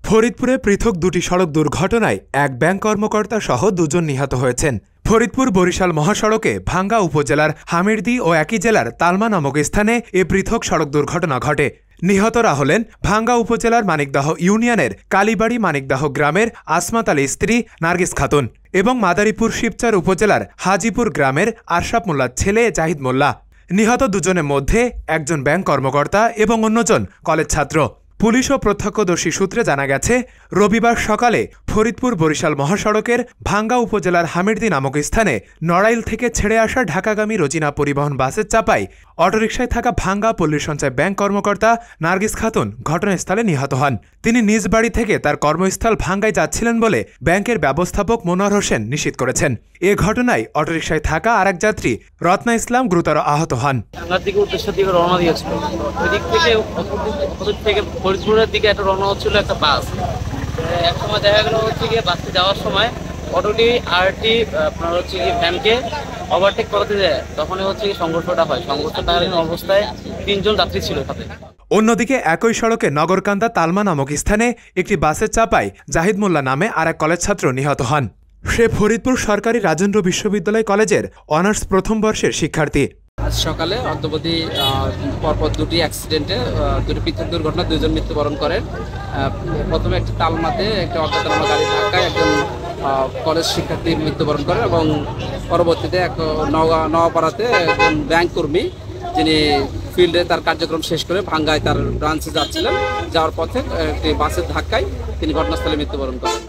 ফরিদপুরে পৃথক দুটি সড়ক দুর্ঘটনায় এক ব্যাংক কর্মকর্তা সহ দুজন নিহত হয়েছেন। ফরিদপুর বরিশাল মহাসড়কে ভাঙ্গা উপজেলার হামিরদি ও একই জেলার তালমা নামক স্থানে এ পৃথক সড়ক দুর্ঘটনা ঘটে। নিহতরা হলেন ভাঙ্গা উপজেলার মানিকদহ ইউনিয়নের কালীবাড়ি মানিকদহ গ্রামের আসমাত আলী স্ত্রী নার্গিস খাতুন এবং মাদারীপুর শিবচর উপজেলার হাজিপুর গ্রামের আশরাফ মোল্লার ছেলে জাহিদ মোল্লা। নিহত দুজনের মধ্যে একজন ব্যাংক কর্মকর্তা এবং অন্যজন কলেজ ছাত্র। পুলিশ ও প্রত্যক্ষদর্শী সূত্রে জানা গেছে, রবিবার সকালে ফরিদপুর বরিশাল মহাসড়কের ভাঙ্গা উপজেলার হামিরদি নামক স্থানে নড়াইল থেকে ছেড়ে আসা ঢাকাগামী রোজিনা পরিবহন বাসের চাপায় অটোরিকশায় থাকা ভাঙ্গা পল্লী সঞ্চয় ব্যাংক কর্মকর্তা নার্গিস খাতুন ঘটনাস্থলে নিহত হন। তিনি নিজ বাড়ি থেকে তার কর্মস্থল ভাঙ্গায় যাচ্ছিলেন বলে ব্যাংকের ব্যবস্থাপক মনোয়ার হোসেন নিশ্চিত করেছেন। এ ঘটনায় অটোরিকশায় থাকা আরেক যাত্রী রত্না ইসলাম গুরুতর আহত হন। ফরিদপুরের দিকে একটা রওনা হচ্ছিল একটা বাস। এক সময় দেখা গেল বাসে যাওয়ার সময় অটোটি আরটি আপনার ভ্যানকে ওভারটেক করতে যায়, তখন সংঘর্ষটা হয়। সংঘর্ষকালীন অবস্থায় 3 জন যাত্রী ছিল সাথে। অন্যদিকে একই সড়কে নগরকান্দা তালমা নামক স্থানে একটি বাসের চাপায় জাহিদ মোল্লা নামে আরেক কলেজ ছাত্র নিহত হন। সে ফরিদপুর সরকারি রাজেন্দ্র বিশ্ববিদ্যালয় কলেজের অনার্স প্রথম বর্ষের শিক্ষার্থী। আজ সকালে অদ্যবধি পরপর দুটি অ্যাক্সিডেন্টে দুটি পৃথক দুর্ঘটনা 2 জন মৃত্যুবরণ করেন। প্রথমে একটি তালমাতে একটি অজ্ঞাতনামা গাড়ি ধাক্কায় একজন কলেজ শিক্ষার্থী মৃত্যুবরণ করেন এবং পরবর্তীতে এক নওয়াপাড়াতে একজন ব্যাংক কর্মী, যিনি ফিল্ডে তার কার্যক্রম শেষ করে ভাঙ্গায় তার ব্রাঞ্চে যাচ্ছিলেন, যাওয়ার পথে একটি বাসের ধাক্কায় তিনি ঘটনাস্থলে মৃত্যুবরণ করেন।